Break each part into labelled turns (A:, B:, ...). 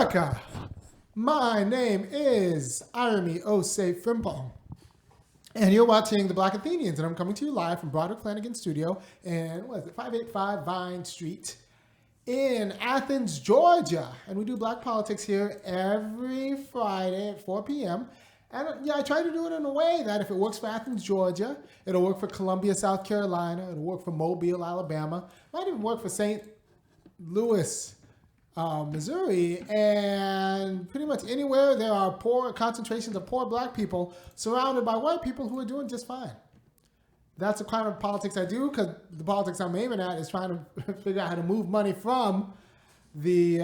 A: America. My name is Osei-Frimpong. And you're watching The Black Athenians, and I'm coming to you live from Broderick Flanagan's studio in, 585 Vine Street in Athens, Georgia. And we do Black politics here every Friday at 4 p.m. And I try to do it in a way that if it works for Athens, Georgia, it'll work for Columbia, South Carolina, it'll work for Mobile, Alabama, might even work for St. Louis, Missouri, and pretty much anywhere there are poor concentrations of poor black people surrounded by white people who are doing just fine. That's the kind of politics I do, because the politics I'm aiming at is trying to figure out how to move money from the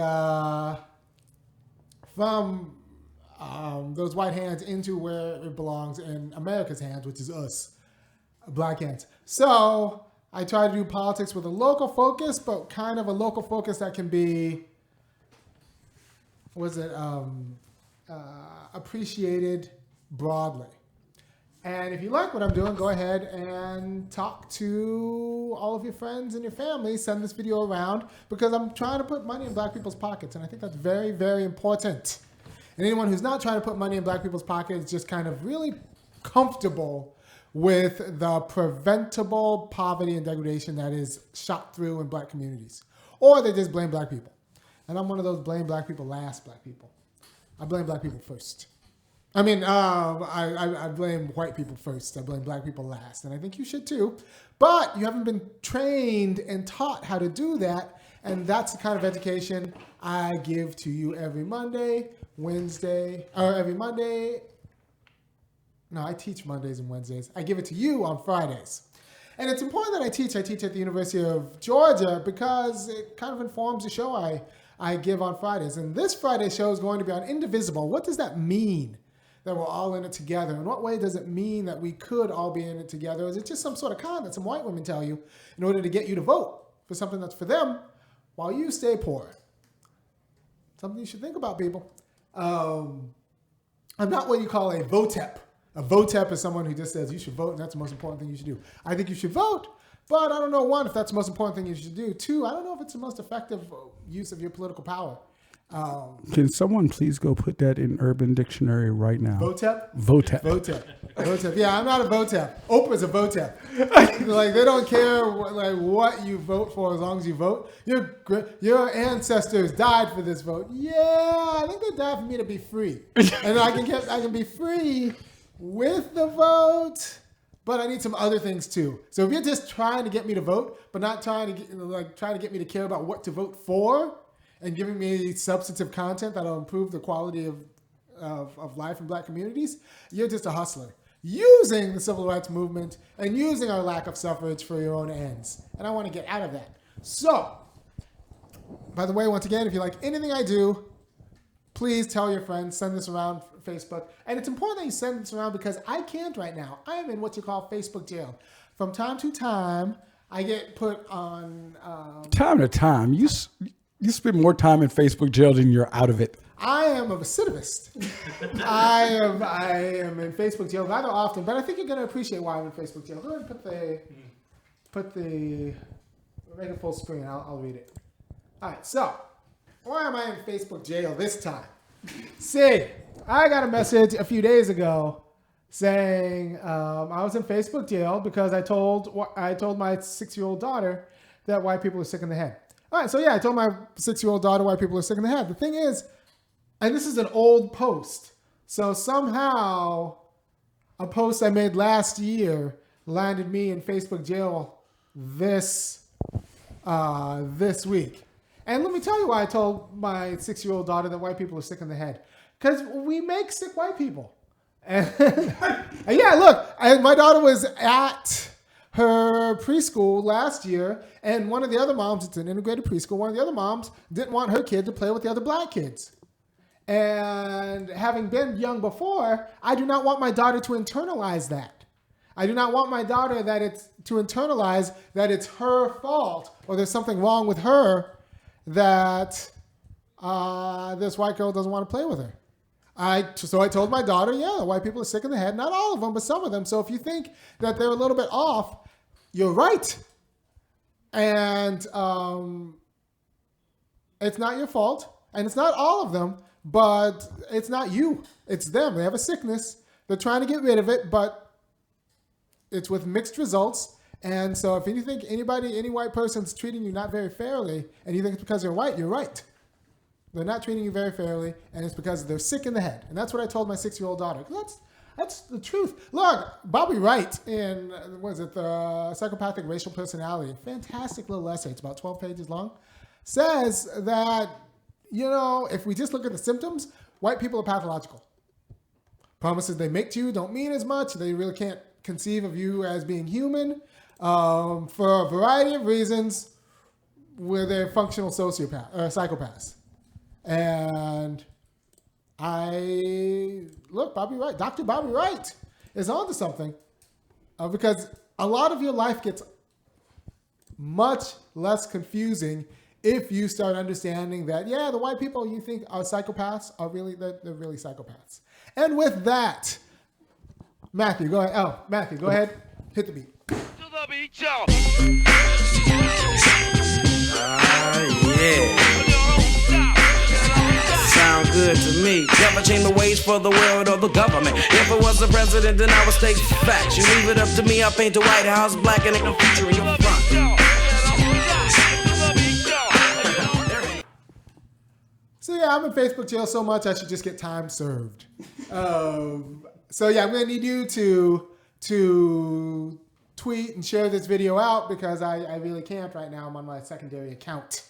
A: those white hands into where it belongs in America's hands, which is us, black hands. So I try to do politics with a local focus, but kind of a local focus that can be appreciated broadly. And if you like what I'm doing, go ahead and talk to all of your friends and your family. Send this video around, because I'm trying to put money in black people's pockets, and I think that's very, very important. And anyone who's not trying to put money in black people's pockets is just kind of really comfortable with the preventable poverty and degradation that is shot through in black communities. Or they just blame black people. And I'm one of those blame black people last black people. I blame black people first. I mean, I blame white people first. I blame black people last. And I think you should too. But you haven't been trained and taught how to do that. And that's the kind of education I give to you every Monday, Wednesday, or every Monday. No, I teach Mondays and Wednesdays. I give it to you on Fridays. And it's important that I teach at the University of Georgia, because it kind of informs the show I give on Fridays. And this Friday show is going to be on Indivisible. What does that mean, that we're all in it together? In what way does it mean that we could all be in it together? Is it just some sort of con that some white women tell you in order to get you to vote for something that's for them while you stay poor? Something you should think about, people. I'm not what you call a votep. A votep is someone who just says you should vote and that's the most important thing you should do. I think you should vote, but I don't know, one, if that's the most important thing you should do. Two, I don't know if it's the most effective use of your political power.
B: Can someone please go put that in Urban Dictionary right now?
A: Votep?
B: Votep.
A: Votep. Yeah, I'm not a votep. Oprah's a votep. Like, they don't care what you vote for as long as you vote. Your ancestors died for this vote. Yeah, I think they died for me to be free. And I can be free with the vote, but I need some other things too. So if you're just trying to get me to vote, but not trying to get me to care about what to vote for, and giving me substantive content that'll improve the quality of life in black communities, you're just a hustler, using the civil rights movement and using our lack of suffrage for your own ends. And I want to get out of that. So, by the way, once again, if you like anything I do, please tell your friends, send this around Facebook. And it's important that you send this around, because I can't right now. I am in what you call Facebook jail. From time to time, I get put on...
B: Time to time. You spend more time in Facebook jail than you're out of it.
A: I am a recidivist. I am in Facebook jail rather often, but I think you're going to appreciate why I'm in Facebook jail. Go ahead and make it full screen. I'll read it. All right, so why am I in Facebook jail this time? See, I got a message a few days ago saying I was in Facebook jail because I told my 6-year-old daughter that white people are sick in the head. All right, so yeah, I told my 6-year-old daughter white people are sick in the head. The thing is, and this is an old post, so somehow a post I made last year landed me in Facebook jail this week. And let me tell you why I told my 6-year-old daughter that white people are sick in the head. Because we make sick white people. And yeah, look, my daughter was at her preschool last year, and one of the other moms, it's an integrated preschool, one of the other moms didn't want her kid to play with the other black kids. And having been young before, I do not want my daughter to internalize that. I do not want my daughter to internalize that it's her fault or there's something wrong with her that this white girl doesn't want to play with her. So I told my daughter, yeah, white people are sick in the head. Not all of them, but some of them. So if you think that they're a little bit off, you're right. And it's not your fault. And it's not all of them, but it's not you. It's them. They have a sickness. They're trying to get rid of it, but it's with mixed results. And so if you think any white person's treating you not very fairly, and you think it's because they're white, you're right. They're not treating you very fairly, and it's because they're sick in the head. And that's what I told my 6-year-old daughter. That's the truth. Look, Bobby Wright in, the Psychopathic Racial Personality, fantastic little essay, it's about 12 pages long, says that, if we just look at the symptoms, white people are pathological. Promises they make to you don't mean as much. They really can't conceive of you as being human for a variety of reasons where they're functional psychopaths. And Bobby Wright, Dr. Bobby Wright is onto something because a lot of your life gets much less confusing if you start understanding that, the white people you think are psychopaths they're really psychopaths. And with that, Matthew, go ahead. Oh, Matthew, go ahead. Hit the beat.
C: To the beat, y'all.
D: Yeah. Sound good to me. Never change the ways for the world or the government. If I was the president, then I would state facts. You leave it up to me, I paint the White House black and ain't no future in your front.
A: So I'm in Facebook jail so much I should just get time served. I'm going to need you to tweet and share this video out because I really can't right now. I'm on my secondary account.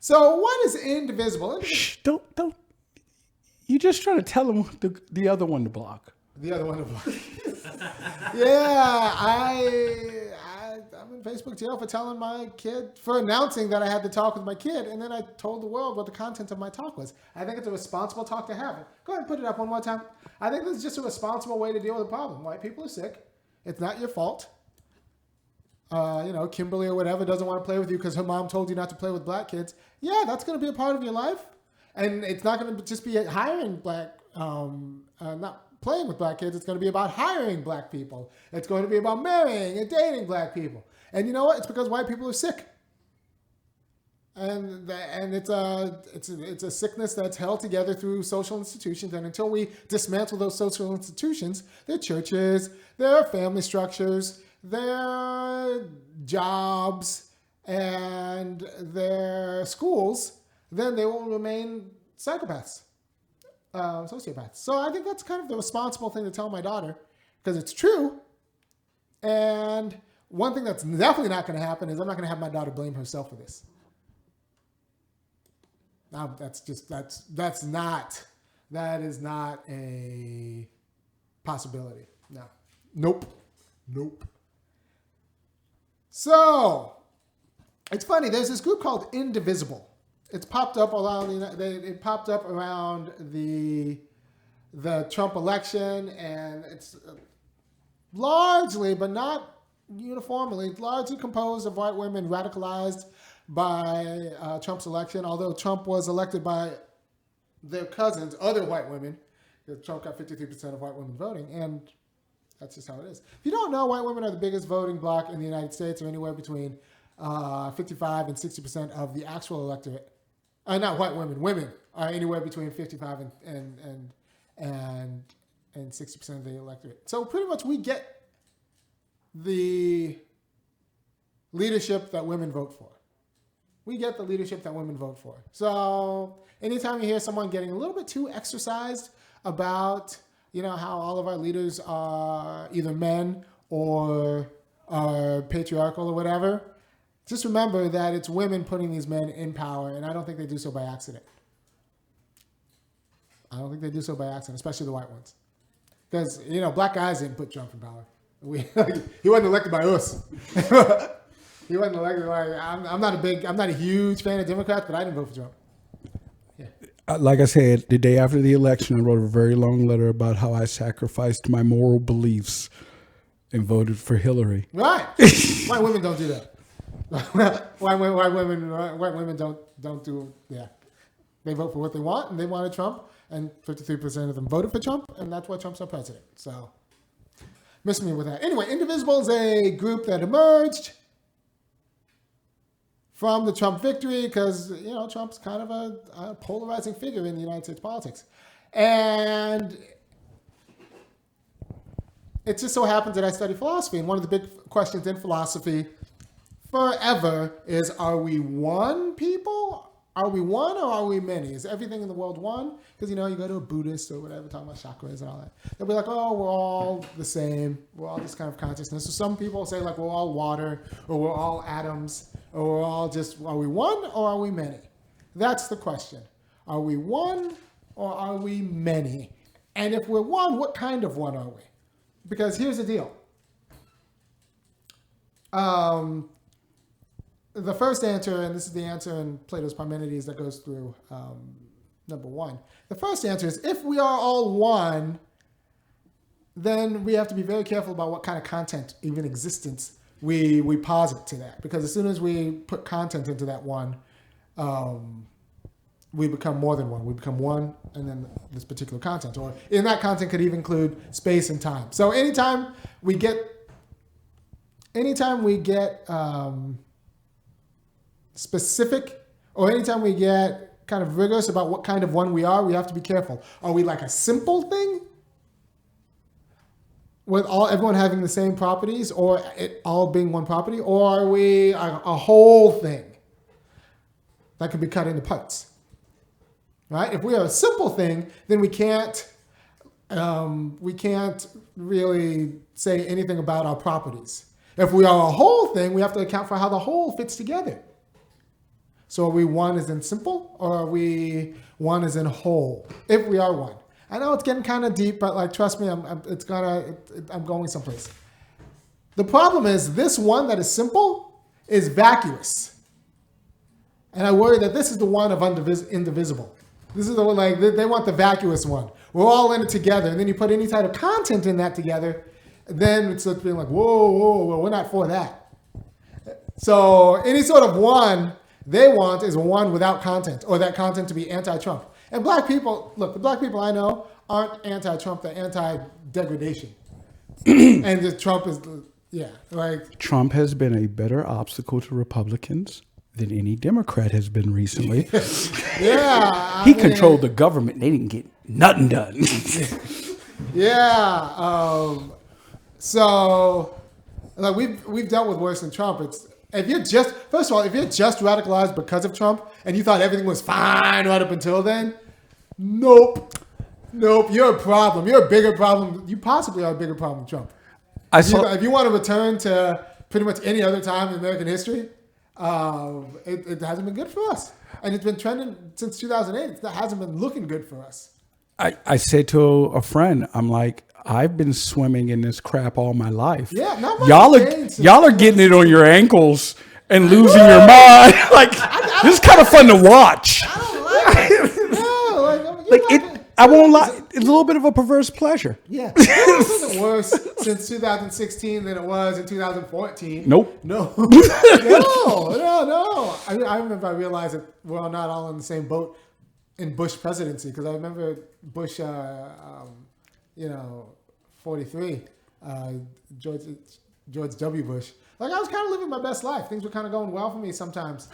A: So what is Indivisible?
B: Shh, don't. You just trying to tell them the other one to block.
A: The other one to block. I'm in Facebook jail for telling my kid, for announcing that I had to talk with my kid, and then I told the world what the content of my talk was. I think it's a responsible talk to have. Go ahead and put it up one more time. I think this is just a responsible way to deal with the problem. White people are sick. It's not your fault. Kimberly or whatever doesn't want to play with you because her mom told you not to play with black kids. Yeah, that's going to be a part of your life. And it's not going to just be hiring not playing with black kids. It's going to be about hiring black people. It's going to be about marrying and dating black people. And you know what? It's because white people are sick. And it's a sickness that's held together through social institutions. And until we dismantle those social institutions, their churches, their family structures, their jobs, and their schools, then they will remain psychopaths, sociopaths. So I think that's kind of the responsible thing to tell my daughter because it's true. And one thing that's definitely not going to happen is I'm not going to have my daughter blame herself for this. Now, that is not a possibility. No. Nope. So, it's funny. There's this group called Indivisible. It's popped up around. It popped up around the Trump election, and it's largely, but not uniformly, largely composed of white women radicalized by Trump's election. Although Trump was elected by their cousins, other white women, because Trump got 53% of white women voting, and that's just how it is. If you don't know, white women are the biggest voting bloc in the United States, or anywhere between 55 and 60% of the actual electorate. Not white women. Women are anywhere between 55 and 60% of the electorate. So pretty much we get the leadership that women vote for. So anytime you hear someone getting a little bit too exercised about, how all of our leaders are either men or are patriarchal or whatever, just remember that it's women putting these men in power, and I don't think they do so by accident. Especially the white ones. Because, black guys didn't put Trump in power. He wasn't elected by us. He wasn't elected by, I'm not a huge fan of Democrats, but I didn't vote for Trump. Yeah.
B: Like I said, the day after the election, I wrote a very long letter about how I sacrificed my moral beliefs and voted for Hillary.
A: Right. White women don't do that. White women don't do, yeah. They vote for what they want, and they wanted Trump, and 53% of them voted for Trump, and that's why Trump's our president. So, miss me with that. Anyway, Indivisible is a group that emerged from the Trump victory because, Trump's kind of a polarizing figure in the United States politics. And it just so happens that I study philosophy. And one of the big questions in philosophy forever is, are we one people? Are we one or are we many? Is everything in the world one? Because, you go to a Buddhist or whatever, talking about chakras and all that. They'll be like, oh, we're all the same. We're all this kind of consciousness. So some people say, like, we're all water or we're all atoms or we're all are we one or are we many? That's the question. Are we one or are we many? And if we're one, what kind of one are we? Because here's the deal. The first answer, and this is the answer in Plato's Parmenides that goes through number one. The first answer is, if we are all one, then we have to be very careful about what kind of content, even existence, we posit to that. Because as soon as we put content into that one, we become more than one. We become one and then this particular content. Or in that content could even include space and time. So anytime we get specific, or anytime we get kind of rigorous about what kind of one we are, we have to be careful. Are we like a simple thing with everyone having the same properties, or it all being one property, or are we a whole thing that can be cut into parts? Right? If we are a simple thing, then we can't really say anything about our properties. If we are a whole thing, we have to account for how the whole fits together. So are we one as in simple, or are we one as in whole? If we are one. I know it's getting kind of deep, but like, trust me, I'm going someplace. The problem is this one that is simple is vacuous. And I worry that this is the one of indivisible. This is the one, like, they want the vacuous one. We're all in it together. And then you put any type of content in that together, then it's being like, whoa, we're not for that. So any sort of one they want is one without content, or that content to be anti-Trump. And black people, look, the black people I know aren't anti-Trump, they're anti-degradation. And Trump is, like...
B: Trump has been a better obstacle to Republicans than any Democrat has been recently. He controlled the government. They didn't get nothing done.
A: So, like, we've dealt with worse than Trump. If you're just radicalized because of Trump and you thought everything was fine right up until then, nope, you're a problem. You're a bigger problem. You possibly are a bigger problem than Trump. If you want to return to pretty much any other time in American history, it hasn't been good for us. And it's been trending since 2008. It hasn't been looking good for us.
B: I said to a friend, I'm like, I've been swimming in this crap all my life.
A: Yeah,
B: y'all are getting it on your ankles and losing your mind. Like, this is kind of fun to watch.
A: I don't like it. No,
B: I won't lie. It's a little bit of a perverse pleasure.
A: Yeah, it wasn't worse since 2016 than it was in 2014.
B: Nope.
A: No. I remember I realized that we're not all in the same boat in Bush presidency, because I remember Bush, 43, George W. Bush. Like, I was kind of living my best life. Things were kind of going well for me sometimes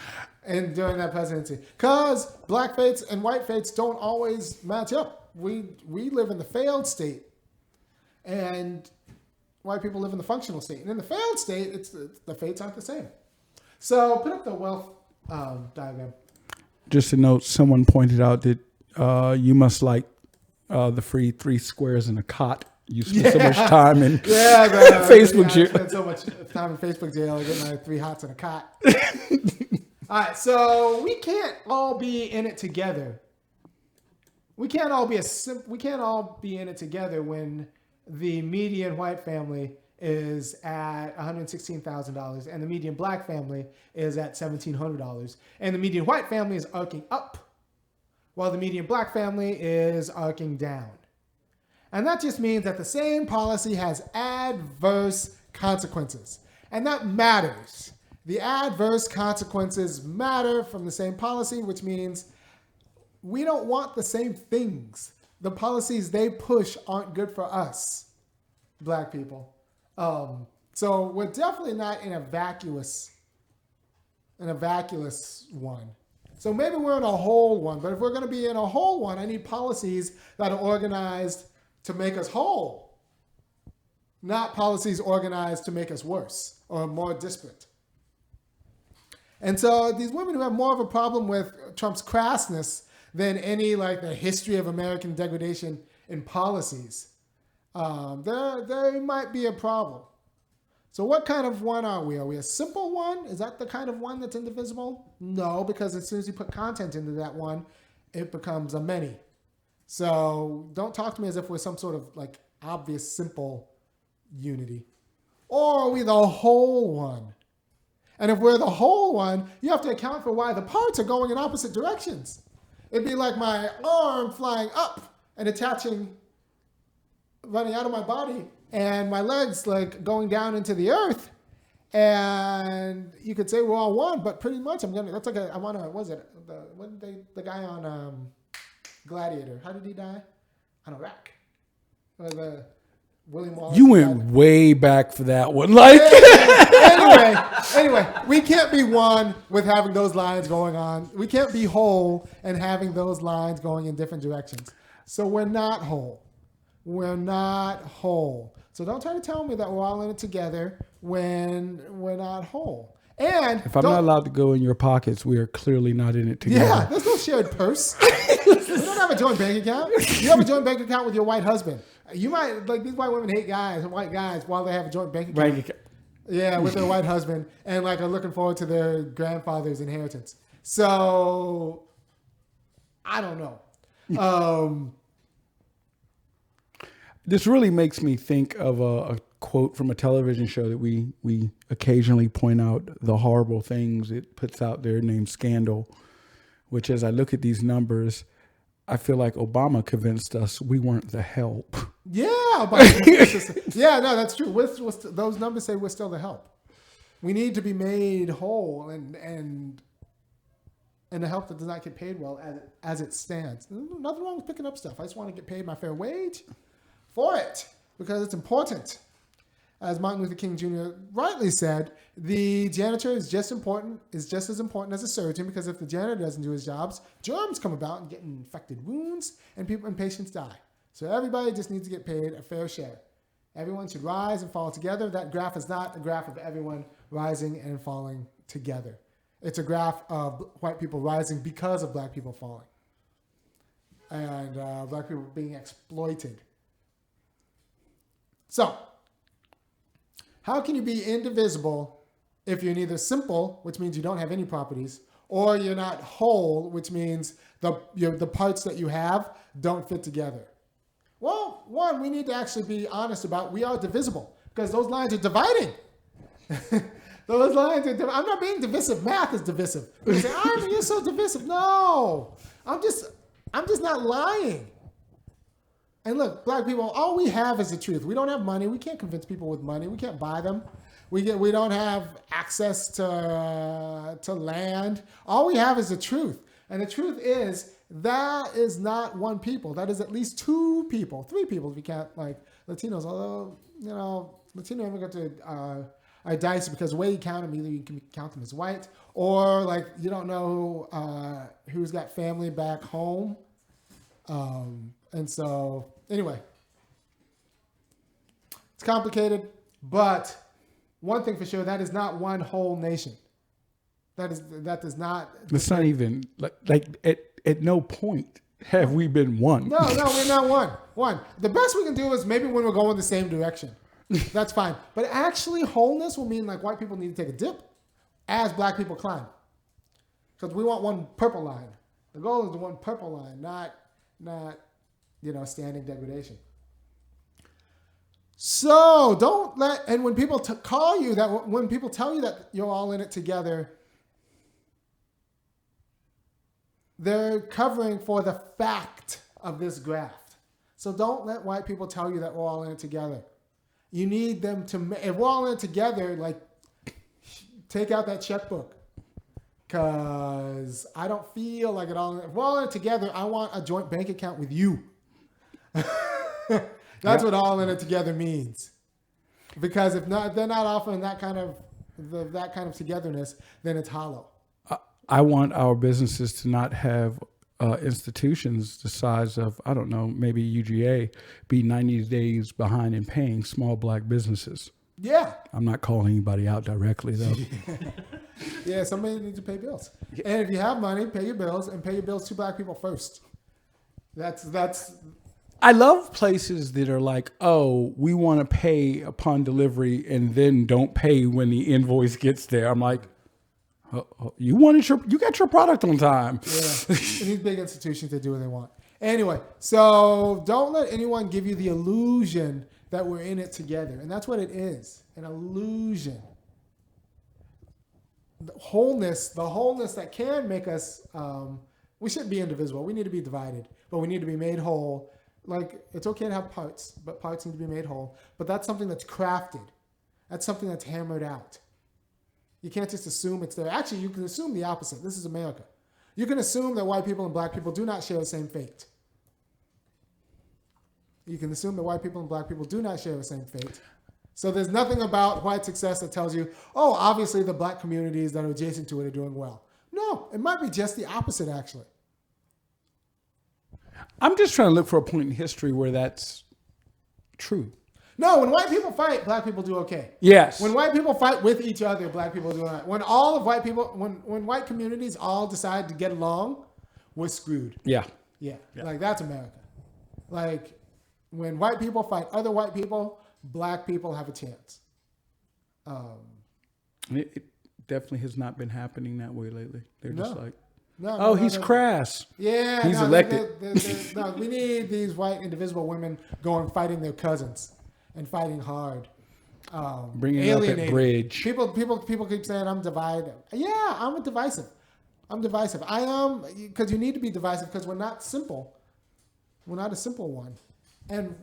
A: during that presidency. Because black faiths and white faiths don't always match up. We live in the failed state, and white people live in the functional state. And in the failed state, the faiths aren't the same. So put up the wealth diagram.
B: Just a note, someone pointed out that you must like the free 3 squares and a cot. You spend so much time in Facebook jail. I spent so much time in Facebook jail. I get my 3 hots and a cot.
A: All right, so we can't all be in it together. We can't all be in it together when the median white family is at $116,000 and the median black family is at $1,700, and the median white family is arcing up while the median black family is arcing down. And that just means that the same policy has adverse consequences. And that matters. The adverse consequences matter from the same policy, which means we don't want the same things. The policies they push aren't good for us, black people. So we're definitely not in a vacuous and a vacuous one. So maybe we're in a whole one, but if we're going to be in a whole one, I need policies that are organized to make us whole, not policies organized to make us worse or more disparate. And so these women who have more of a problem with Trump's crassness than any like the history of American degradation in policies, there might be a problem. So what kind of one are we? Are we a simple one? Is that the kind of one that's indivisible? No, because as soon as you put content into that one, it becomes a many. So don't talk to me as if we're some sort of like obvious simple unity. Or are we the whole one? And if we're the whole one, you have to account for why the parts are going in opposite directions. It'd be like my arm flying up and attaching, running out of my body, and my legs like going down into the earth. And you could say we're all one, but pretty much that's like the guy on Gladiator, how did he die? On a rack. Or the William Wallace.
B: You went way back for that one. Like
A: anyway, we can't be one with having those lines going on. We can't be whole and having those lines going in different directions. So we're not whole. We're not whole. So don't try to tell me that we're all in it together when we're not whole. And
B: if I'm not allowed to go in your pockets, we are clearly not in it together.
A: Yeah, there's no shared purse. We don't have a joint bank account. You have a joint bank account with your white husband. You might, like, these white women hate guys and white guys while they have a joint bank account. Yeah, with their white husband, and like are looking forward to their grandfather's inheritance. So I don't know.
B: This really makes me think of a quote from a television show that we occasionally point out the horrible things it puts out there named Scandal, which as I look at these numbers, I feel like Obama convinced us we weren't the help.
A: Yeah, no, that's true. Those numbers say we're still the help. We need to be made whole and the help that does not get paid well as it stands. There's nothing wrong with picking up stuff. I just want to get paid my fair wage for it because it's important. As Martin Luther King Jr. rightly said, the janitor is just as important as a surgeon, because if the janitor doesn't do his jobs, germs come about and get infected wounds, and patients die. So everybody just needs to get paid a fair share. Everyone should rise and fall together. That graph is not a graph of everyone rising and falling together. It's a graph of white people rising because of black people falling, and black people being exploited. So, how can you be indivisible if you're neither simple, which means you don't have any properties, or you're not whole, which means the parts that you have don't fit together? Well, one, we need to actually be honest about we are divisible because those lines are dividing. Those lines are I'm not being divisive. Math is divisive. You say, you're so divisive. No, I'm just not lying. And look, black people, all we have is the truth. We don't have money. We can't convince people with money. We can't buy them. We don't have access to land. All we have is the truth. And the truth is that is not one people. That is at least two people, three people if you count like Latinos. Although, Latino immigrants are dicey because the way you count them, either you can count them as white or like you don't know who's got family back home. And so, anyway, it's complicated, but one thing for sure, that is not one whole nation. That does not.
B: It's not even like at no point have we been one.
A: No, we're not one. The best we can do is maybe when we're going the same direction. That's fine. But actually, wholeness will mean like white people need to take a dip as black people climb. Because we want one purple line. The goal is the one purple line, not standing degradation. So don't and when people when people tell you that you're all in it together, they're covering for the fact of this graph. So don't let white people tell you that we're all in it together. You need them to, if we're all in it together, like take out that checkbook. Because I don't feel like it all. If we're all in it together, I want a joint bank account with you. That's what all in it together means. Because if not, they're not offering that kind of togetherness, then it's hollow.
B: I want our businesses to not have institutions the size of, I don't know, maybe UGA be 90 days behind in paying small black businesses.
A: Yeah.
B: I'm not calling anybody out directly, though.
A: Yeah, somebody needs to pay bills. And if you have money, pay your bills and pay your bills to black people first. That's.
B: I love places that are like, oh, we want to pay upon delivery and then don't pay when the invoice gets there. I'm like, you got your product on time.
A: Yeah. In these big institutions, they do what they want. Anyway, so don't let anyone give you the illusion that we're in it together. And that's what it is, an illusion. The wholeness that can make us, we shouldn't be indivisible. We need to be divided, but we need to be made whole. Like, it's okay to have parts, but parts need to be made whole. But that's something that's crafted. That's something that's hammered out. You can't just assume it's there. Actually, you can assume the opposite. This is America. You can assume that white people and black people do not share the same fate. You can assume that white people and black people do not share the same fate. So there's nothing about white success that tells you, oh, obviously the black communities that are adjacent to it are doing well. No, it might be just the opposite, actually.
B: I'm just trying to look for a point in history where that's true.
A: No, when white people fight, black people do okay.
B: Yes.
A: When white people fight with each other, black people do all right. When all of white people, when white communities all decide to get along, we're screwed.
B: Yeah.
A: Yeah. Like, that's America. Like, when white people fight other white people, black people have a chance.
B: It definitely has not been happening that way lately. They're just like, he's crass.
A: Yeah.
B: He's elected.
A: No, we need these white indivisible women going fighting their cousins and fighting hard.
B: Bringing it up at bridge.
A: People keep saying I'm divided. Yeah, I'm divisive. I am, because you need to be divisive because we're not simple. We're not a simple one. And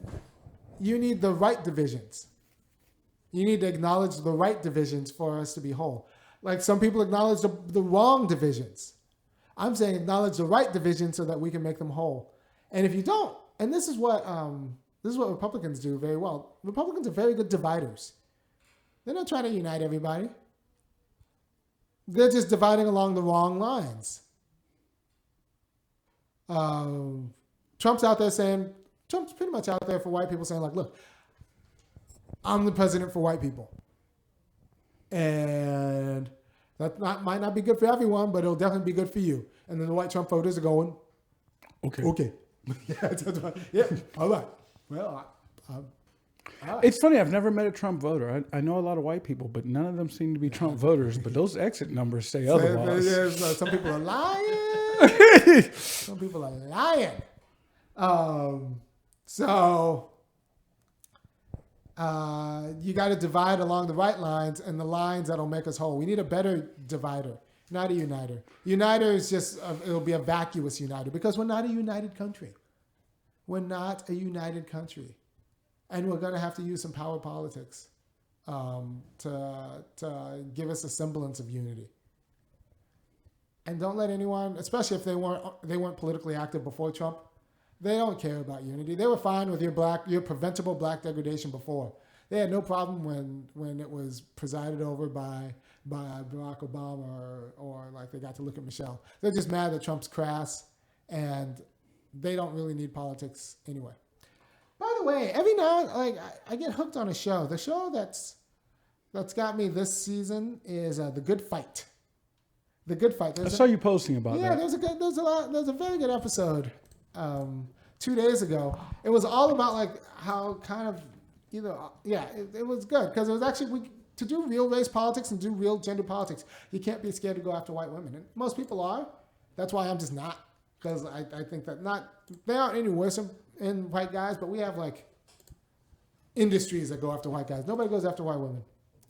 A: you need the right divisions. You need to acknowledge the right divisions for us to be whole. Like, some people acknowledge the wrong divisions. I'm saying acknowledge the right divisions so that we can make them whole. And if you don't, and this is what Republicans do very well. Republicans are very good dividers. They're not trying to unite everybody. They're just dividing along the wrong lines. Trump's pretty much out there for white people saying, like, look, I'm the president for white people. And that might not be good for everyone, but it'll definitely be good for you. And then the white Trump voters are going, okay. Yeah, all right. Well, all right.
B: It's funny. I've never met a Trump voter. I know a lot of white people, but none of them seem to be Trump voters. But those exit numbers say otherwise.
A: Some people are lying. Some people are lying. So you got to divide along the right lines and the lines that'll make us whole. We need a better divider, not a uniter. Uniter is just, it'll be a vacuous uniter because we're not a united country. We're not a united country. And we're going to have to use some power politics to give us a semblance of unity. And don't let anyone, especially if they weren't politically active before Trump, they don't care about unity. They were fine with your preventable black degradation before. They had no problem when it was presided over by Barack Obama or like they got to look at Michelle. They're just mad that Trump's crass, and they don't really need politics anyway. By the way, every now I get hooked on a show. The show that's got me this season is The Good Fight. The Good Fight.
B: I saw you posting about that.
A: Yeah, there's a very good episode 2 days ago. It was all about like how kind of it was good because it was actually to do real race politics and do real gender politics. You can't be scared to go after white women, and most people are. That's why I'm just not, because I think that they aren't any worse in white guys, but we have like industries that go after white guys. Nobody goes after white women,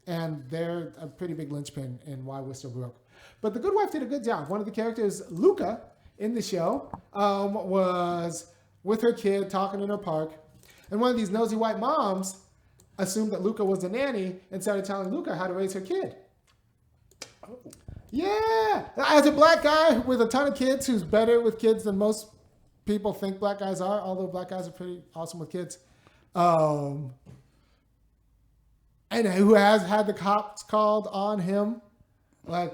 A: and they're a pretty big linchpin in why we're so broke. But The Good Wife did a good job. One of the characters, Luca, in the show, was with her kid talking in her park, and one of these nosy white moms assumed that Luca was a nanny and started telling Luca how to raise her kid. Oh. Yeah, as a black guy with a ton of kids who's better with kids than most people think black guys are, although black guys are pretty awesome with kids, and who has had the cops called on him, like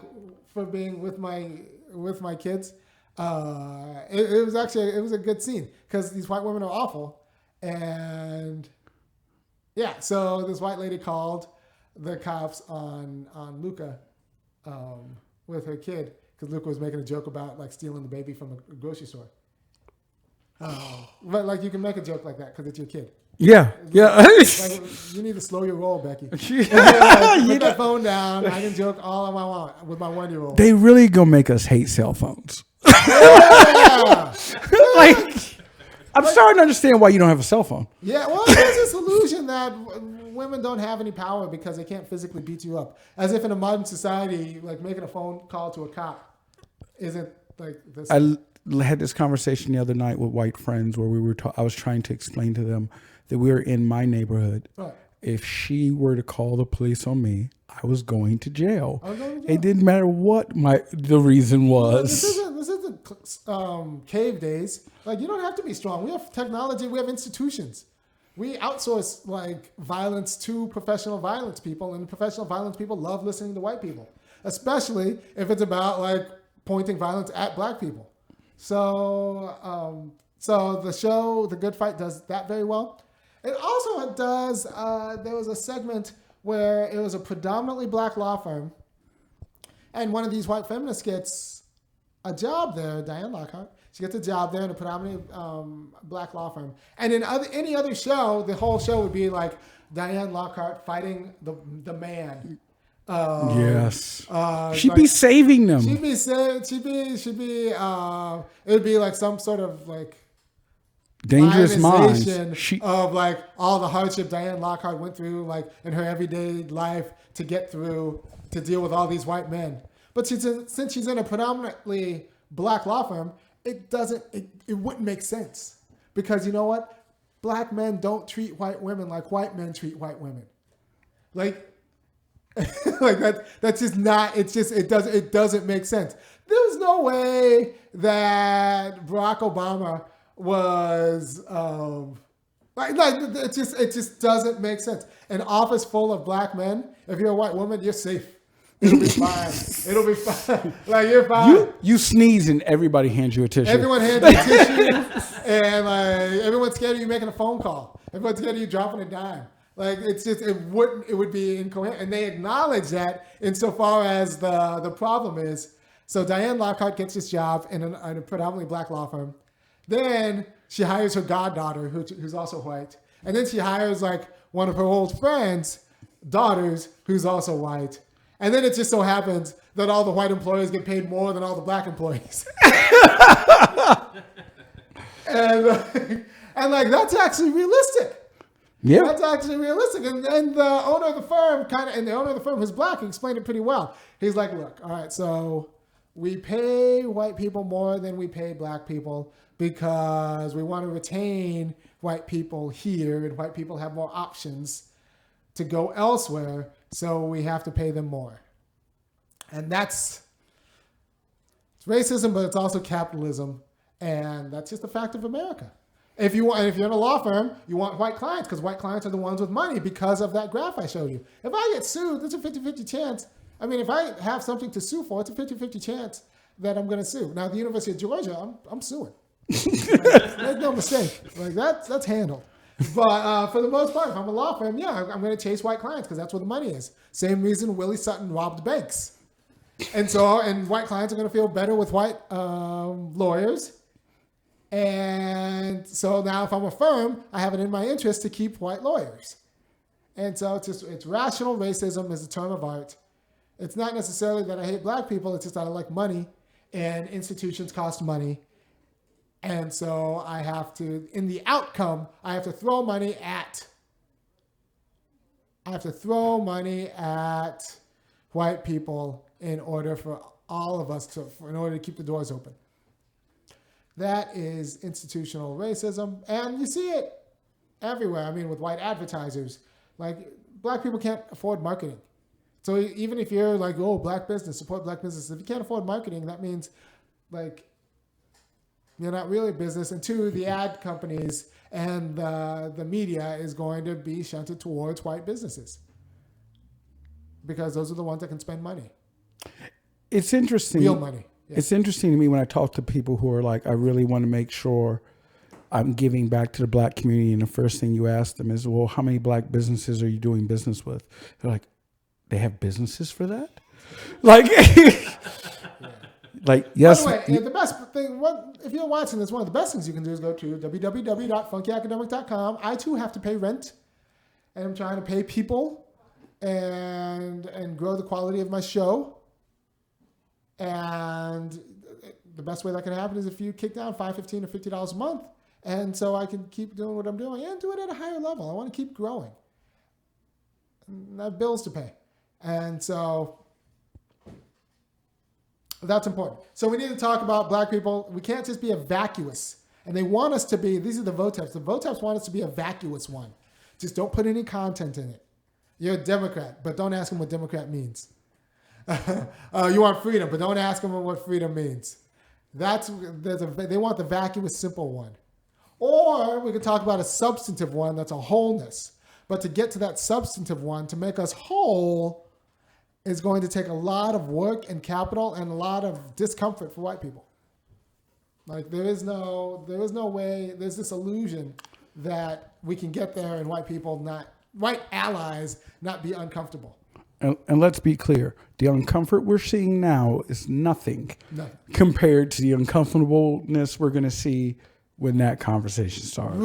A: for being with my kids. It was a good scene because these white women are awful, and yeah. So this white lady called the cops on Luca with her kid because Luca was making a joke about like stealing the baby from a grocery store. But like you can make a joke like that because it's your kid.
B: Yeah.
A: Like, you need to slow your roll, Becky. Put that phone down. I can joke all I want with my 1-year-old.
B: They really gonna make us hate cell phones.
A: Yeah.
B: Like, I'm starting to understand why you don't have a cell phone.
A: Yeah, well, there's this illusion that women don't have any power because they can't physically beat you up. As if in a modern society, like making a phone call to a cop isn't like this.
B: I had this conversation the other night with white friends where I was trying to explain to them that we were in my neighborhood.
A: Right.
B: If she were to call the police on me, I was going to jail.
A: Jail.
B: It didn't matter what the reason was.
A: This isn't cave days. Like, you don't have to be strong. We have technology. We have institutions. We outsource like violence to professional violence people, and professional violence people love listening to white people, especially if it's about like pointing violence at black people. So the show, The Good Fight, does that very well. It also does. There was a segment where it was a predominantly black law firm, and one of these white feminists gets a job there, Diane Lockhart. She gets a job there in a predominantly black law firm. And in any other show, the whole show would be like Diane Lockhart fighting the man.
B: Yes. She'd be saving them.
A: She'd be. It would be like some sort of like
B: dangerous minds
A: of like all the hardship Diane Lockhart went through, like in her everyday life to get through to deal with all these white men. But since she's in a predominantly black law firm, it wouldn't make sense because you know what? Black men don't treat white women like white men treat white women. Like. Like that's just not. It doesn't make sense. There's no way that Barack Obama was like it just doesn't make sense. An office full of black men. If you're a white woman, you're safe. It'll be fine. It'll be fine. Like you're fine.
B: You sneeze and everybody hands you a tissue.
A: Everyone hands you a tissue, and like everyone's scared of you making a phone call. Everyone's scared of you dropping a dime. Like it would be incoherent, and they acknowledge that insofar as the problem is. So Diane Lockhart gets this job in a predominantly black law firm. Then she hires her goddaughter, who's also white, and then she hires like one of her old friends' daughters, who's also white. And then it just so happens that all the white employees get paid more than all the black employees. and like that's actually realistic.
B: Yeah,
A: that's actually realistic, and the owner of the firm, who's black, explained it pretty well. He's like, look, all right, so we pay white people more than we pay black people because we want to retain white people here, and white people have more options to go elsewhere, so we have to pay them more. And it's racism, but it's also capitalism, and that's just a fact of America. If you're in a law firm, you want white clients because white clients are the ones with money because of that graph I showed you. If I get sued, there's a 50-50 chance. I mean, if I have something to sue for, it's a 50-50 chance that I'm going to sue. Now, at the University of Georgia, I'm suing. Make no mistake. Like that's handled. But for the most part, if I'm a law firm, yeah, I'm going to chase white clients because that's where the money is. Same reason Willie Sutton robbed banks. And white clients are going to feel better with white lawyers. And so now if I'm a firm, I have it in my interest to keep white lawyers. And so it's rational racism is a term of art. It's not necessarily that I hate black people. It's just that I like money and institutions cost money. And so I have to, in the outcome, I have to throw money at white people in order for all of us in order to keep the doors open. That is institutional racism, and you see it everywhere. I mean, with white advertisers, like black people can't afford marketing. So even if you're like, oh, black business, support black business, if you can't afford marketing, that means like you're not really a business. And two, the ad companies and the media is going to be shunted towards white businesses because those are the ones that can spend money.
B: It's interesting.
A: Real money. Yeah.
B: It's interesting to me when I talk to people who are like, I really want to make sure I'm giving back to the black community. And the first thing you ask them is, well, how many black businesses are you doing business with? They're like, they have businesses for that? Like, like, yes.
A: By the way, the best thing, if you're watching this, one of the best things you can do is go to www.funkyacademic.com. I too have to pay rent, and I'm trying to pay people and grow the quality of my show. And the best way that can happen is if you kick down $5, $15, or $50 a month, and so I can keep doing what I'm doing and do it at a higher level. I want to keep growing. And I have bills to pay, and so that's important. So we need to talk about black people. We can't just be a vacuous. And they want us to be, these are the VOTEPs. The VOTEPs want us to be a vacuous one. Just don't put any content in it. You're a Democrat, but don't ask them what Democrat means. You want freedom, but don't ask them what freedom means. They want the vacuous, simple one. Or we could talk about a substantive one that's a wholeness. But to get to that substantive one, to make us whole, is going to take a lot of work and capital and a lot of discomfort for white people. Like there is no way, there's this illusion that we can get there and white allies not be uncomfortable.
B: And let's be clear, the uncomfort we're seeing now is nothing compared to the uncomfortableness we're going to see when that conversation starts.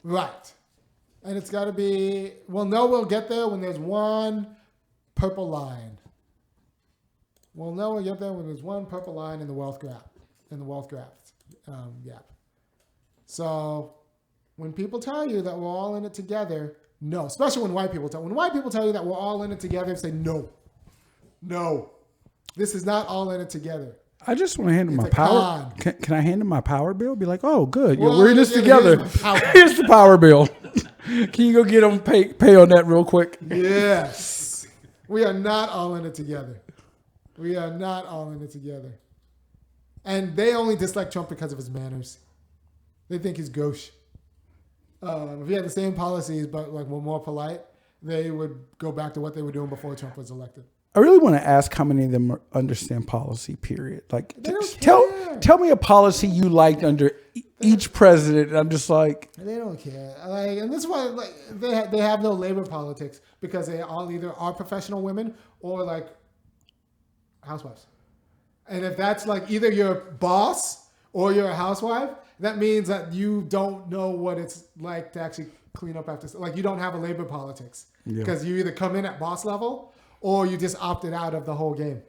A: Right. And it's got to be, we'll get there when there's one purple line. We'll know we'll get there when there's one purple line in the wealth graph, gap. So when people tell you that we're all in it together, no. Especially when white people tell you that we're all in it together, say no. This is not all in it together.
B: I just want to hand him my power. Can I hand him my power bill? Be like, oh, good. We're in this together. Here's the power bill. Can you go get him pay on that real quick?
A: Yes. We are not all in it together. And they only dislike Trump because of his manners. They think he's gauche. If he had the same policies but were more polite, they would go back to what they were doing before Trump was elected.
B: I really want to ask how many of them understand policy, period. Like, tell me a policy you liked under each president. I'm just like...
A: They don't care. And this is why they have no labor politics, because they all either are professional women or housewives. And if that's either your boss or you're a housewife, that means that you don't know what it's like to actually clean up after... you don't have a labor politics. Because you either come in at boss level or you just opted out of the whole game.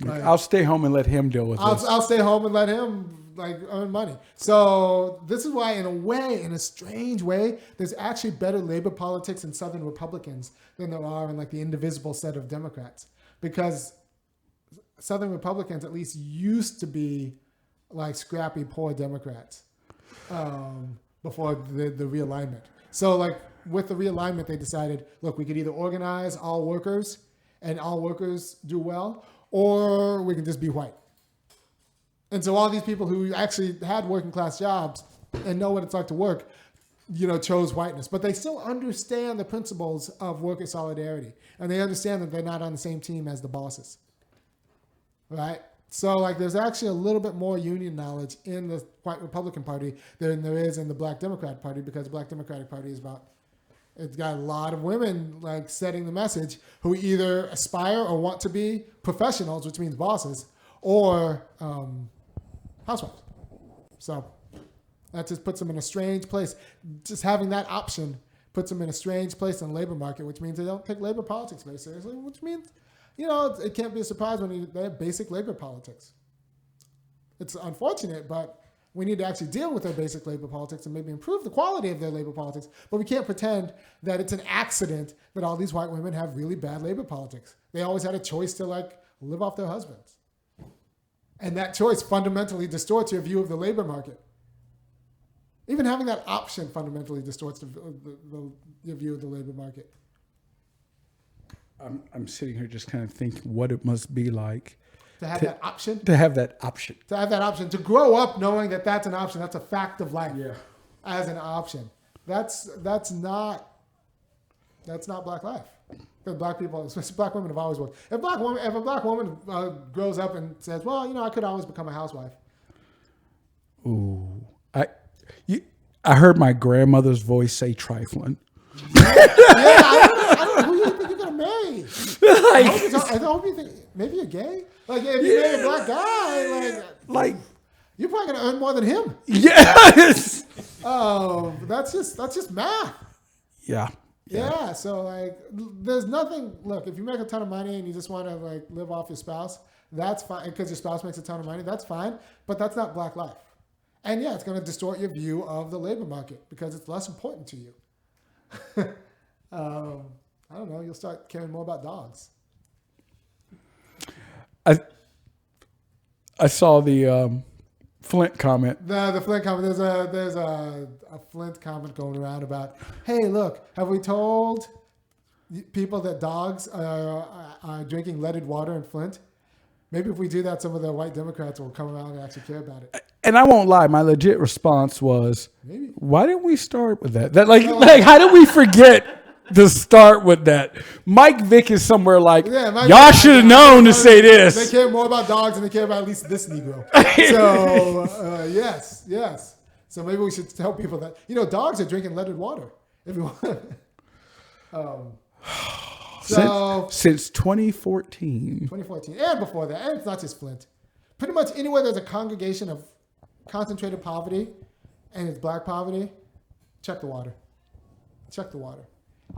B: I'll stay home and let him deal with this.
A: I'll stay home and let him earn money. So this is why, in a strange way, there's actually better labor politics in Southern Republicans than there are in the Indivisible set of Democrats. Because Southern Republicans at least used to be scrappy, poor Democrats before the realignment. So with the realignment, they decided, look, we could either organize all workers and all workers do well, or we can just be white. And so all these people who actually had working class jobs and know what it's like to work, chose whiteness. But they still understand the principles of worker solidarity. And they understand that they're not on the same team as the bosses. Right? So there's actually a little bit more union knowledge in the white Republican Party than there is in the Black Democratic Party, because the Black Democratic Party it's got a lot of women setting the message who either aspire or want to be professionals, which means bosses, or housewives. So that just puts them in a strange place. Just having that option puts them in a strange place in the labor market, which means they don't take labor politics very seriously, which means, it can't be a surprise when they have basic labor politics. It's unfortunate, but we need to actually deal with their basic labor politics and maybe improve the quality of their labor politics. But we can't pretend that it's an accident that all these white women have really bad labor politics. They always had a choice to live off their husbands. And that choice fundamentally distorts your view of the labor market. Even having that option fundamentally distorts your view of the labor market.
B: I'm sitting here just kind of thinking what it must be like
A: to have that option. To grow up knowing that that's an option. That's a fact of life.
B: Yeah.
A: As an option. That's not Black life. Because black people, especially black women, have always worked. If a black woman grows up and says, "Well, I could always become a housewife."
B: Ooh, I heard my grandmother's voice say trifling.
A: I don't know who you think you're gonna marry. I hope you think maybe you're gay. Like if you marry a black guy,
B: like
A: you're probably gonna earn more than him.
B: Yes.
A: Oh, that's just math.
B: Yeah.
A: Yeah. So there's nothing. Look, if you make a ton of money and you just want to live off your spouse, that's fine. Because your spouse makes a ton of money, that's fine. But that's not black life. And yeah, it's going to distort your view of the labor market because it's less important to you. I don't know. You'll start caring more about dogs.
B: I saw the Flint comment.
A: The Flint comment. There's a Flint comment going around about, hey, look, have we told people that dogs are drinking leaded water in Flint? Maybe if we do that, some of the white Democrats will come around and actually care about it.
B: And I won't lie, my legit response was,
A: maybe.
B: Why didn't we start with that? How did we forget to start with that? Mike Vick is somewhere y'all should have known to say this.
A: They care more about dogs than they care about at least this Negro. So, yes. So maybe we should tell people that, dogs are drinking leaded water. If you want.
B: Since 2014.
A: 2014. And before that. And it's not just Flint. Pretty much anywhere there's a congregation of concentrated poverty and it's black poverty, check the water.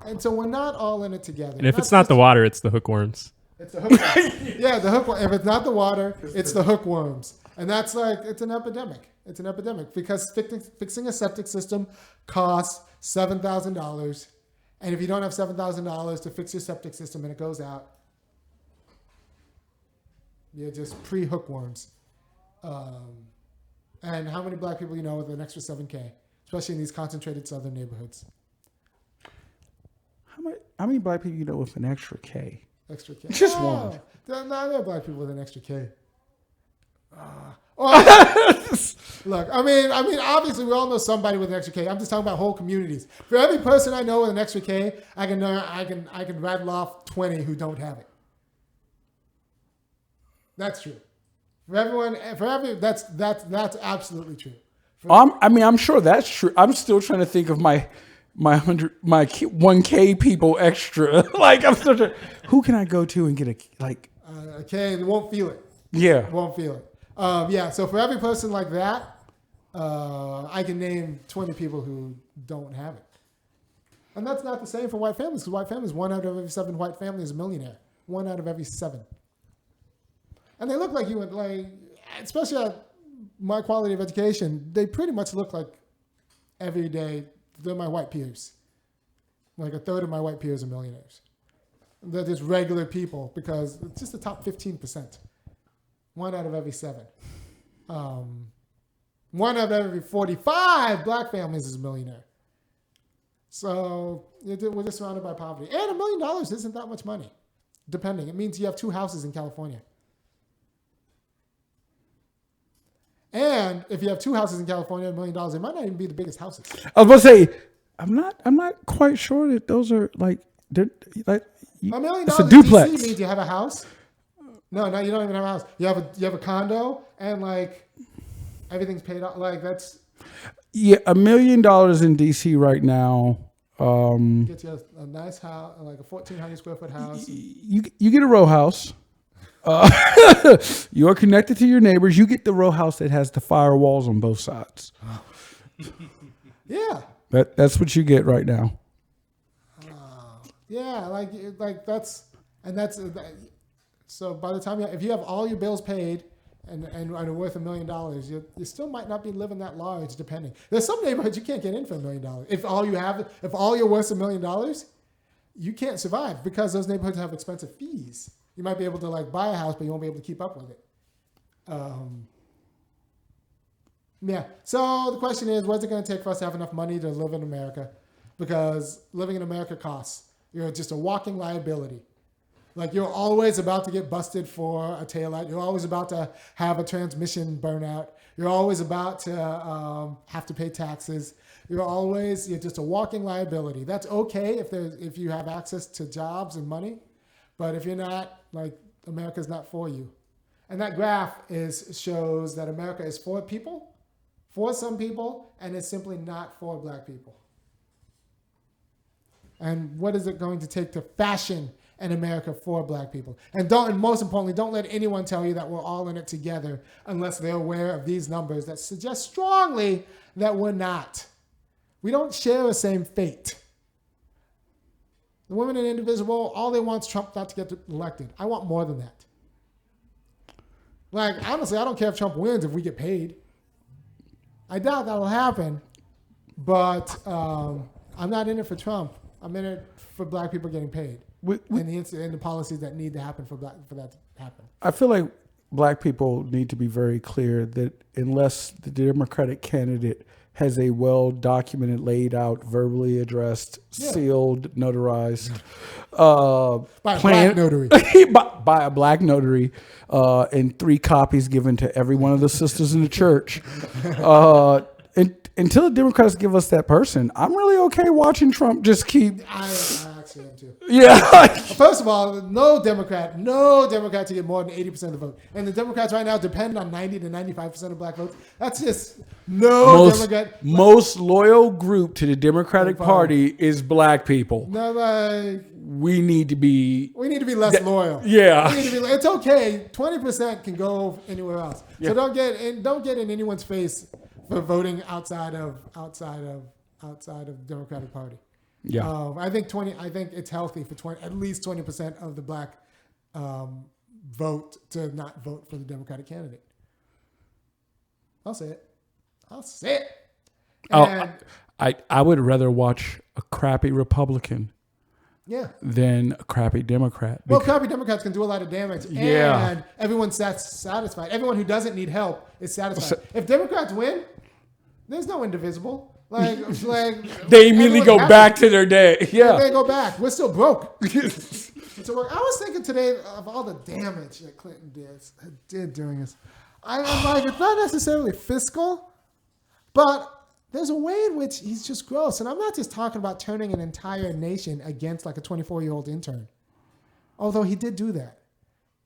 A: And so we're not all in it together.
C: And if it's not the water, it's the hookworms.
A: It's the hookworms. Yeah, the hookworms. If it's not the water, it's the hookworms. And that's it's an epidemic. It's an epidemic because fixing a septic system costs $7,000. And if you don't have $7,000 to fix your septic system and it goes out, you're just pre-hookworms. And how many black people you know with an extra $7K, especially in these concentrated southern neighborhoods?
B: How many black people you know with an extra K?
A: Extra K.
B: Just one.
A: No, there are black people with an extra K. Look, I mean, obviously we all know somebody with an extra K. I'm just talking about whole communities. For every person I know with an extra K, I can rattle off 20 who don't have it. That's true. That's absolutely true.
B: I'm sure that's true. I'm still trying to think of my 1K people extra. I'm still trying. Who can I go to and get a
A: K? They won't feel it.
B: Yeah,
A: won't feel it. So for every person like that, I can name 20 people who don't have it. And that's not the same for white families, because white families, 1 out of every 7 white families is a millionaire. 1 out of every 7. And they look like you, especially at my quality of education, they pretty much look like every day, they're my white peers. Like a third of my white peers are millionaires. They're just regular people because it's just the top 15%. 1 out of every 7. 1 out of every 45 black families is a millionaire. So we're just surrounded by poverty. And $1 million isn't that much money, depending. It means you have 2 houses in California. And if you have 2 houses in California, $1 million, they might not even be the biggest houses.
B: I was about to say, I'm not quite sure that those are they're $1
A: million
B: it's a duplex.
A: in DC means you have a house. No, you don't even have a house. You have a condo and everything's paid off. That's
B: $1 million in DC right now.
A: Gets you a nice house, like a 1,400 square foot house.
B: You get a row house. You are connected to your neighbors. You get the row house that has the firewalls on both sides.
A: Yeah.
B: That's what you get right now.
A: Yeah, so by the time if you have all your bills paid and are worth $1 million, you still might not be living that large, depending. There's some neighborhoods you can't get in for $1 million. If all you're worth $1 million, you can't survive because those neighborhoods have expensive fees. You might be able to buy a house, but you won't be able to keep up with it. Yeah. So the question is, what's it going to take for us to have enough money to live in America? Because living in America costs. You're just a walking liability. You're always about to get busted for a taillight. You're always about to have a transmission burnout. You're always about to have to pay taxes. You're just a walking liability. That's okay if you have access to jobs and money, but if you're not, like, America's not for you. And that graph shows that America is for people, for some people, and it's simply not for black people. And what is it going to take to fashion an America for black people? And most importantly, don't let anyone tell you that we're all in it together unless they're aware of these numbers that suggest strongly that we're not. We don't share the same fate. The women in Indivisible, all they want is Trump not to get elected. I want more than that. Like, honestly, I don't care if Trump wins if we get paid. I doubt that'll happen, but I'm not in it for Trump. I'm in it for black people getting paid and the policies that need to happen for that to happen.
B: I feel like black people need to be very clear that unless the Democratic candidate has a well-documented, laid out, verbally addressed, sealed, notarized
A: by a black notary.
B: by a black notary, and 3 copies given to every one of the sisters in the church. Until the Democrats give us that person, I'm really okay watching Trump just keep.
A: I actually am too.
B: Yeah.
A: First of all, no Democrat to get more than 80% of the vote. And the Democrats right now depend on 90 to 95% of black votes. That's just Democrat.
B: Most loyal group to the Democratic Party is black people.
A: No, like,
B: we need to be
A: less loyal.
B: Yeah.
A: It's okay. 20% can go anywhere else.
B: Yeah.
A: So don't get in anyone's face for voting outside of the Democratic Party.
B: Yeah.
A: I think it's healthy for at least 20% of the black vote to not vote for the Democratic candidate. I'll say it. And,
B: I would rather watch a crappy Republican than a crappy Democrat.
A: Well, crappy Democrats can do a lot of damage.
B: Yeah.
A: And everyone's satisfied. Everyone who doesn't need help is satisfied. If Democrats win, there's no Indivisible. Like
B: they immediately go back to their day. Yeah.
A: They go back. We're still broke. So I was thinking today of all the damage that Clinton did during this. I'm like, it's not necessarily fiscal, but there's a way in which he's just gross. And I'm not just talking about turning an entire nation against like a 24-year-old intern. Although he did do that.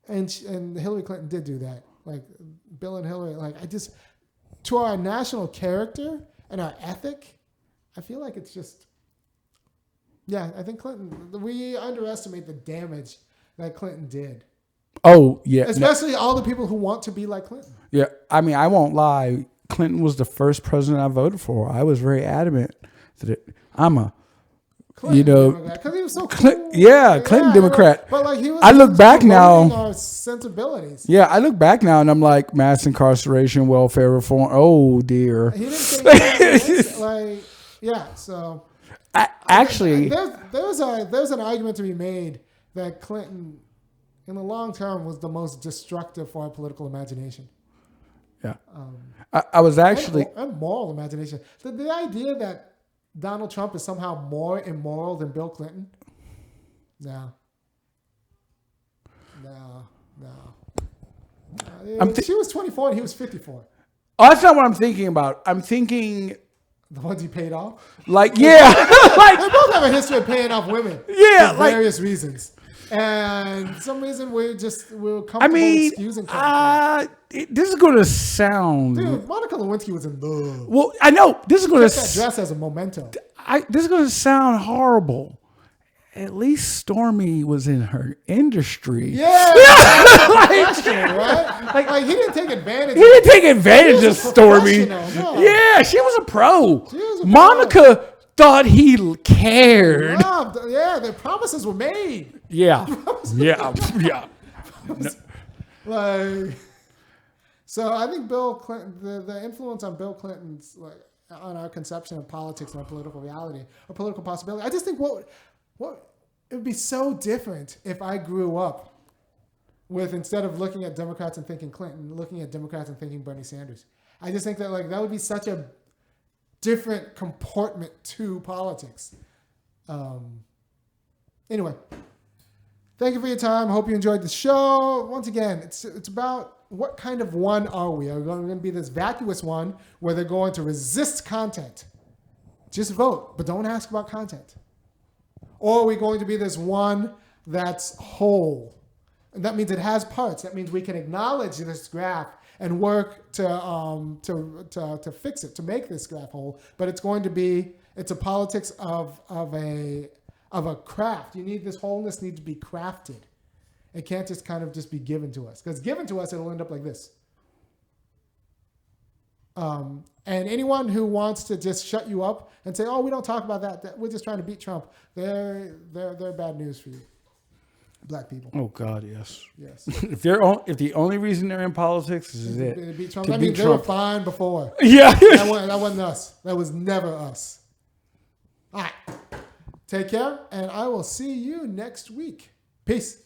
A: And Hillary Clinton did do that. Like Bill and Hillary, to our national character and our ethic, I feel like it's just, I think we underestimate the damage that Clinton did.
B: Oh, yeah.
A: Especially all the people who want to be like Clinton.
B: Yeah. I mean, I won't lie. Clinton was the first president I voted for. I was very adamant that I'm a
A: Clinton Democrat, because he was so cool.
B: Clinton Democrat.
A: But like
B: I look back now.
A: Our sensibilities.
B: Yeah, I look back now and I'm like, mass incarceration, welfare reform. Oh dear.
A: He didn't say so.
B: Actually,
A: there's an argument to be made that Clinton, in the long term, was the most destructive for our political imagination.
B: Yeah, I was actually
A: and moral imagination. The idea that Donald Trump is somehow more immoral than Bill Clinton? No. She was 24 and he was 54.
B: Oh, that's not what I'm thinking about. I'm thinking
A: the ones he paid off.
B: Like
A: they both have a history of paying off women.
B: Yeah,
A: for various reasons. And for some reason we're comfortable excusing.
B: This is going to sound.
A: Dude, Monica Lewinsky was in love.
B: Well, I know this is going to.
A: That dress as a memento.
B: This is going to sound horrible. At least Stormy was in her industry.
A: Yeah, right? Like he didn't take advantage.
B: He didn't take advantage of Stormy.
A: No.
B: Yeah, she was a pro. Monica thought he cared.
A: Yeah, the promises were made.
B: Yeah.
A: So I think Bill Clinton, the influence on Bill Clinton's on our conception of politics and our political reality, or political possibility. I just think what it would be so different if I grew up with, instead of looking at Democrats and thinking Clinton, looking at Democrats and thinking Bernie Sanders. I just think that that would be such a different comportment to politics. Anyway, Thank you for your time. Hope you enjoyed the show. Once again, it's about what kind of one are we? Are we going to be this vacuous one where they're going to resist content? Just vote, but don't ask about content. Or are we going to be this one that's whole? And that means it has parts. That means we can acknowledge this graph and work to fix it, to make this graph whole. But it's a politics of a craft. You need this wholeness needs to be crafted. It can't just kind of just be given to us. Because given to us, it'll end up like this. And anyone who wants to just shut you up and say, "Oh, we don't talk about that. We're just trying to beat Trump," they're bad news for you, Black people.
B: Oh God, yes.
A: Yes.
B: If the only reason they're in politics is
A: to beat Trump.
B: to
A: I
B: beat
A: mean, they
B: Trump.
A: were fine before.
B: Yeah.
A: That wasn't us. That was never us. All right. Take care, and I will see you next week. Peace.